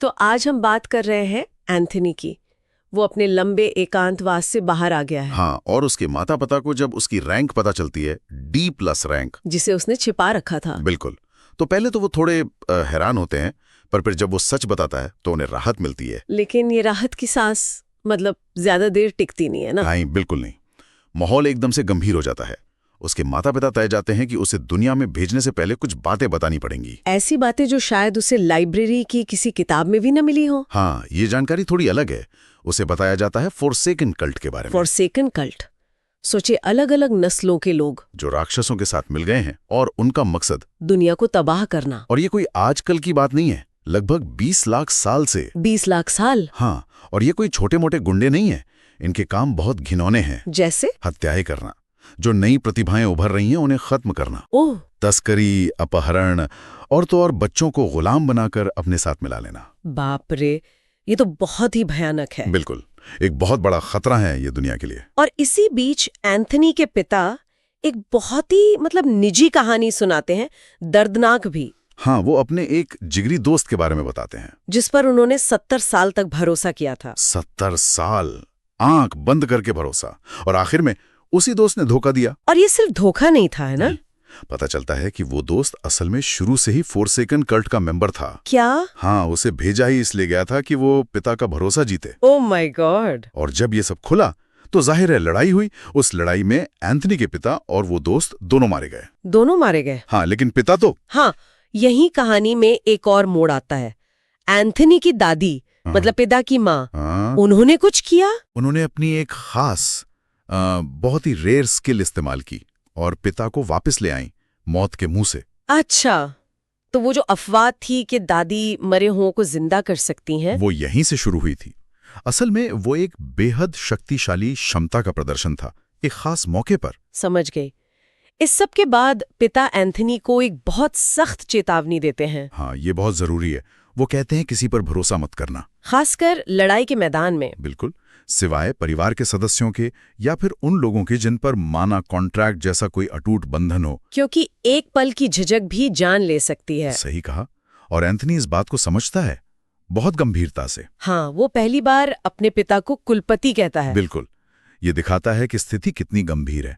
तो आज हम बात कर रहे हैं एंथनी की। वो अपने लंबे एकांतवास से बाहर आ गया है। हाँ, और उसके माता पिता को जब उसकी रैंक पता चलती है, D+ रैंक, जिसे उसने छिपा रखा था। बिल्कुल। तो पहले तो वो थोड़े हैरान होते हैं, पर फिर जब वो सच बताता है तो उन्हें राहत मिलती है। लेकिन ये राहत की सांस मतलब ज्यादा देर टिकती नहीं है ना। नहीं, बिल्कुल नहीं। माहौल एकदम से गंभीर हो जाता है। उसके माता पिता तय जाते हैं कि उसे दुनिया में भेजने से पहले कुछ बातें बतानी पड़ेंगी। ऐसी बातें जो शायद उसे लाइब्रेरी की किसी किताब में भी न मिली हो। हाँ, ये जानकारी थोड़ी अलग है। उसे बताया जाता है फॉरसेकन कल्ट के बारे में। फॉरसेकन कल्ट, सोचे अलग अलग नस्लों के लोग जो राक्षसों के साथ मिल गए हैं और उनका मकसद दुनिया को तबाह करना। और ये कोई आजकल की बात नहीं है, लगभग 20 लाख साल से। 20 लाख साल? हाँ, और ये कोई छोटे मोटे गुंडे नहीं है। इनके काम बहुत घिनौने हैं। जैसे हत्याएं करना, जो नई प्रतिभाएं उभर रही हैं उन्हें खत्म करना, ओह, तस्करी, अपहरण और तो और बच्चों को गुलाम बनाकर अपने साथ मिला लेना। बाप रे, ये तो बहुत ही भयानक है। बिल्कुल, एक बहुत बड़ा खतरा है ये दुनिया के लिए। और इसी बीच एंथनी के पिता एक बहुत ही निजी कहानी सुनाते हैं, दर्दनाक भी। हाँ, वो अपने एक जिगरी दोस्त के बारे में बताते हैं, जिस पर उन्होंने 70 साल तक भरोसा किया था। 70 साल आंख बंद करके भरोसा, और आखिर में उसी दोस्त ने धोखा दिया। और ये सिर्फ धोखा नहीं था, है ना? पता चलता है कि वो दोस्त असल में शुरू से ही फॉरसेकन कल्ट का मेंबर था। क्या? हाँ, उसे भेजा ही इसलिए गया था कि वो पिता का भरोसा जीते। Oh my God. और जब ये सब खुला तो जाहिर है लड़ाई हुई। उस लड़ाई में एंथनी के पिता और वो दोस्त दोनों मारे गए। दोनों मारे गए? हाँ, लेकिन पिता तो। हाँ, यही कहानी में एक और मोड़ आता है। एंथनी की दादी, पिता की माँ, उन्होंने कुछ किया। उन्होंने अपनी एक खास बहुत ही रेयर स्किल इस्तेमाल की और पिता को वापस ले आई मौत के मुंह से। अच्छा, तो वो जो अफवाह थी कि दादी मरे हुओं को जिंदा कर सकती हैं, वो यहीं से शुरू हुई थी। असल में वो एक बेहद शक्तिशाली क्षमता का प्रदर्शन था, एक खास मौके पर। समझ गई। इस सब के बाद पिता एंथनी को एक बहुत सख्त चेतावनी देते हैं। हाँ, ये बहुत जरूरी है। वो कहते हैं किसी पर भरोसा मत करना, खासकर लड़ाई के मैदान में। बिल्कुल, सिवाय परिवार के सदस्यों के या फिर उन लोगों के जिन पर माना कॉन्ट्रैक्ट जैसा कोई अटूट बंधन हो, क्योंकि एक पल की झिझक भी जान ले सकती है। सही कहा। और एंथनी इस बात को समझता है, बहुत गंभीरता से। हाँ, वो पहली बार अपने पिता को कुलपति कहता है। बिल्कुल, ये दिखाता है कि स्थिति कितनी गंभीर है।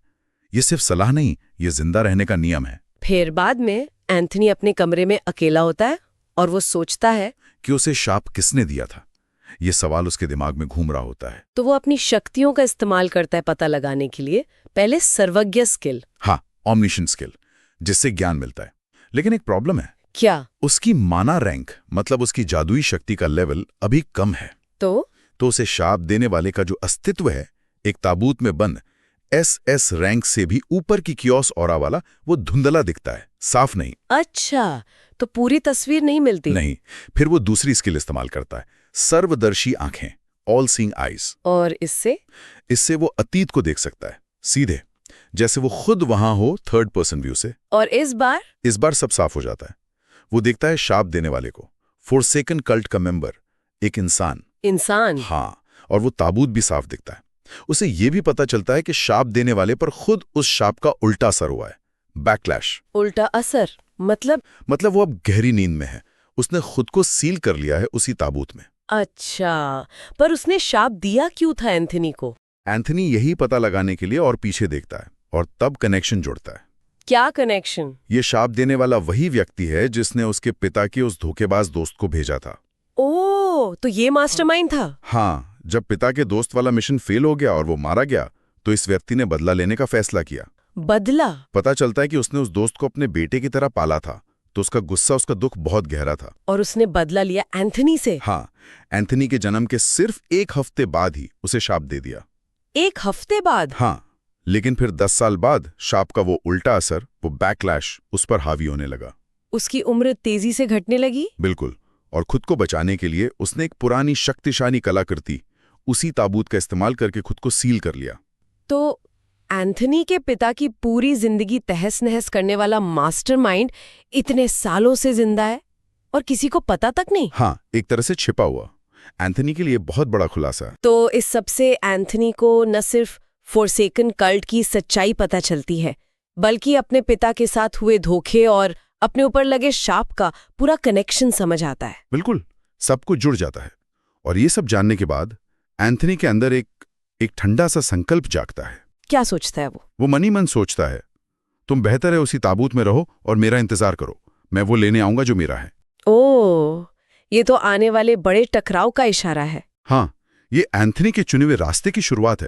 ये सिर्फ सलाह नहीं, ये जिंदा रहने का नियम है। फिर बाद में एंथनी अपने कमरे में अकेला होता है और वो सोचता है कि उसे शाप किसने दिया था। ये सवाल उसके दिमाग में घूम रहा होता है। तो वो अपनी शक्तियों का इस्तेमाल करता है पता लगाने के लिए। पहले सर्वज्ञ स्किल, हाँ, ऑमनिशेंट स्किल, जिससे ज्ञान मिलता है। लेकिन एक प्रॉब्लम है। क्या? उसकी माना रैंक, उसकी जादुई शक्ति का लेवल अभी कम है। तो उसे शाप देने वाले का जो अस्तित्व है, एक ताबूत में बंद SS रैंक से भी ऊपर की कियोस ऑरा वाला, वो धुंधला दिखता है, साफ नहीं। अच्छा, तो पूरी तस्वीर नहीं मिलती? नहीं। फिर वो दूसरी स्किल इस्तेमाल करता है, सर्वदर्शी आंखें, ऑल सीइंग आईज। और इससे वो अतीत को देख सकता है, सीधे, जैसे वो खुद वहां हो, थर्ड पर्सन व्यू से। और इस बार सब साफ हो जाता है। वो देखता है शाप देने वाले को, फॉरसेकन कल्ट का मेंबर, एक इंसान। हाँ, और वो ताबूत भी साफ दिखता है। उसे ये भी पता चलता है कि शाप देने वाले पर खुद उस शाप का उल्टा असर हुआ है, बैकलैश। उल्टा असर मतलब वो अब गहरी नींद में है। उसने खुद को सील कर लिया है उसी ताबूत में। अच्छा, पर उसने शाप दिया क्यों था एंथनी को? एंथनी यही पता लगाने के लिए और पीछे देखता है, और तब कनेक्शन जुड़ता है। क्या कनेक्शन? ये शाप देने वाला वही व्यक्ति है जिसने उसके पिता के उस धोखेबाज दोस्त को भेजा था। ओह, तो ये मास्टरमाइंड था। हाँ, जब पिता के दोस्त वाला मिशन फेल हो गया और वो मारा गया, तो इस व्यक्ति ने बदला लेने का फैसला किया। बदला? पता चलता है कि उसने उस दोस्त को अपने बेटे की तरह पाला था, तो उसका गुस्सा, उसका दुख बहुत गहरा था। और उसने बदला लिया एंथनी से? हाँ, एंथनी के जन्म के सिर्फ 1 हफ्ते बाद ही उसे शाप दे दिया। 1 हफ्ते बाद? हाँ, लेकिन फिर 10 साल बाद शाप का वो उल्टा असर, वो बैकलैश, उस पर हावी होने लगा। उसकी उम्र तेजी से घटने लगी? बिल्कुल, और खुद को बचाने के लिए उसने एक पुरानी शक्तिशाली कलाकृति, उसी ताबूत का इस्तेमाल करके खुद को सील कर लिया। तो एंथनी के पिता की पूरी जिंदगी तहस नहस करने वाला मास्टरमाइंड इतने सालों से जिंदा है और किसी को पता तक नहीं? हाँ, एक तरह से छिपा हुआ। एंथनी के लिए बहुत बड़ा खुलासा। तो इस सबसे एंथनी को न सिर्फ फॉरसेकन कल्ट की सच्चाई पता चलती है, बल्कि अपने पिता के साथ हुए धोखे और अपने ऊपर लगे शाप का पूरा कनेक्शन समझ आता है। बिल्कुल, सब कुछ जुड़ जाता है। और ये सब जानने के बाद एंथनी के अंदर एक ठंडा सा संकल्प जागता है। क्या सोचता है वो? वो मन ही मन सोचता है, तुम बेहतर है उसी ताबूत में रहो और मेरा इंतजार करो, मैं वो लेने आऊंगा जो मेरा है। ओह, ये तो आने वाले बड़े टकराव का इशारा है। हाँ, ये एंथनी के चुने हुए रास्ते की शुरुआत है।